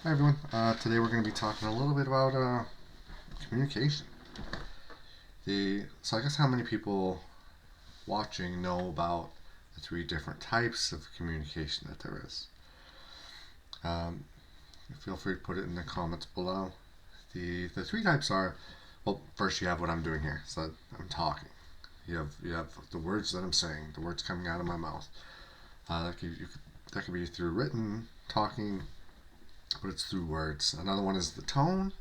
Hi everyone. Today we're going to be talking a little bit about communication. So I guess how many people watching know about the three different types of communication that there is? Feel free to put it in the comments below. The three types are, well, first you have what I'm doing here. So I'm talking. You have the words that I'm saying, the words coming out of my mouth. That could be through written, talking, but it's through words. Another one is the tone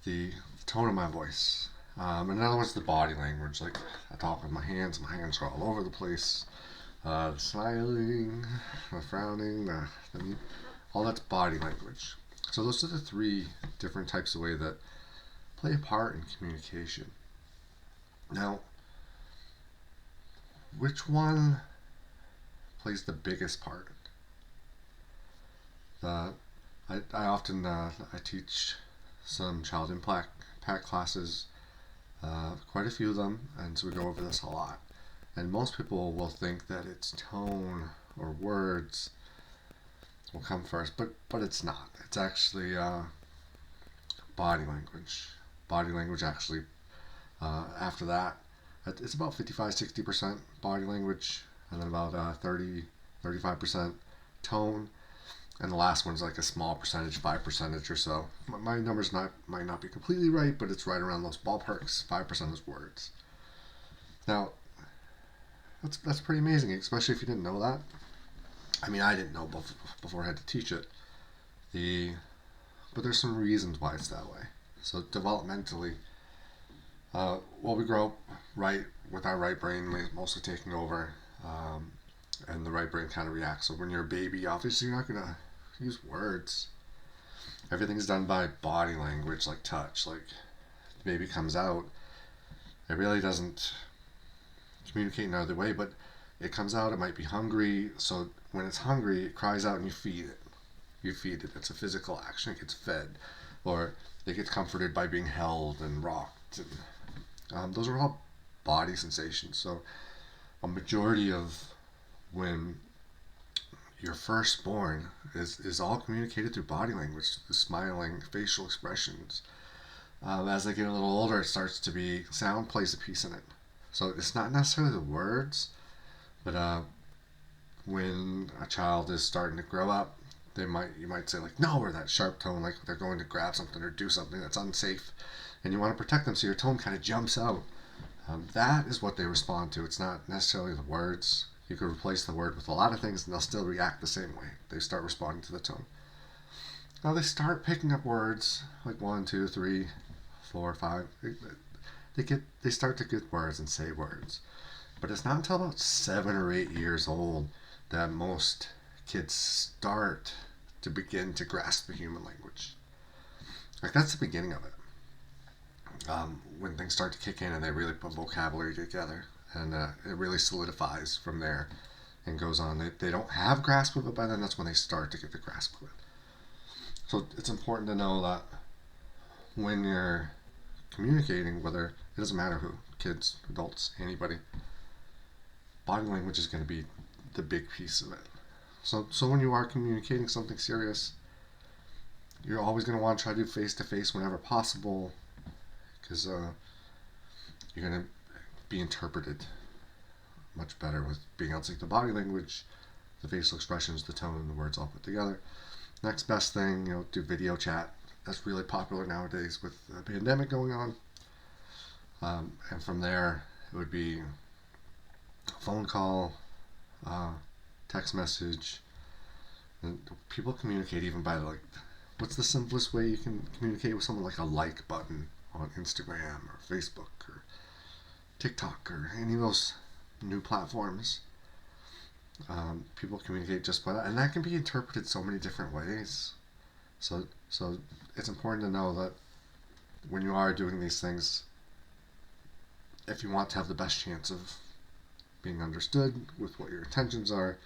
of my voice. Another one's the body language. Like I talk with my hands are all over the place. The smiling, the frowning, all that's body language. So those are the three different types of way that play a part in communication. Now, which one plays the biggest part? I often I teach some child impact classes, quite a few of them, and so we go over this a lot. And most people will think that it's tone or words will come first, but it's not. It's actually body language. Body language actually, after that, it's about 55-60% body language, and then about 30-35% tone. And the last one's like a small percentage, 5% or so. My numbers might not be completely right, but it's right around those ballparks. 5% is words. Now, that's pretty amazing, especially if you didn't know that. I mean, I didn't know before I had to teach it. But there's some reasons why it's that way. So developmentally, we grow up right with our right brain mostly taking over, and the right brain kind of reacts. So when you're a baby, obviously you're not gonna use words. Everything's done by body language, like touch. Like the baby comes out, it really doesn't communicate in another way, but it comes out, it might be hungry, so when it's hungry, it cries out and you feed it. It's a physical action. It gets fed, or it gets comforted by being held and rocked, and those are all body sensations. So a majority of when you're first born is all communicated through body language, the smiling, facial expressions. As they get a little older, it starts to be sound plays a piece in it. So it's not necessarily the words, but when a child is starting to grow up, you might say like no, or that sharp tone, like they're going to grab something or do something that's unsafe, and you want to protect them, so your tone kind of jumps out. That is what they respond to. It's not necessarily the words. You could replace the word with a lot of things and they'll still react the same way. They start responding to the tone. Now they start picking up words like 1, 2, 3, 4, 5. They start to get words and say words. But it's not until about 7 or 8 years old that most kids start to begin to grasp the human language. Like that's the beginning of it. When things start to kick in and they really put vocabulary together, and it really solidifies from there and goes on. They don't have grasp of it by then. That's when they start to get the grasp of it. So it's important to know that when you're communicating, whether it doesn't matter who, kids, adults, anybody, body language is going to be the big piece of it. So when you are communicating something serious, you're always going to want to try to do face-to-face whenever possible, because you're going to be interpreted much better with being able to take the body language, the facial expressions, the tone, and the words all put together. Next best thing, do video chat. That's really popular nowadays with the pandemic going on. And from there, it would be a phone call, text message. And people communicate even by what's the simplest way you can communicate with someone? Like a like button on Instagram or Facebook or TikTok or any of those new platforms. People communicate just by that, and that can be interpreted so many different ways. So it's important to know that when you are doing these things, if you want to have the best chance of being understood with what your intentions are,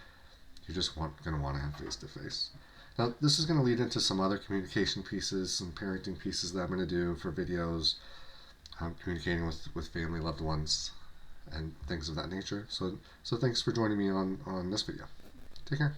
you're just going to want to have face-to-face. Now, this is going to lead into some other communication pieces, some parenting pieces that I'm going to do for videos, communicating with family, loved ones, and things of that nature. So thanks for joining me on this video. Take care.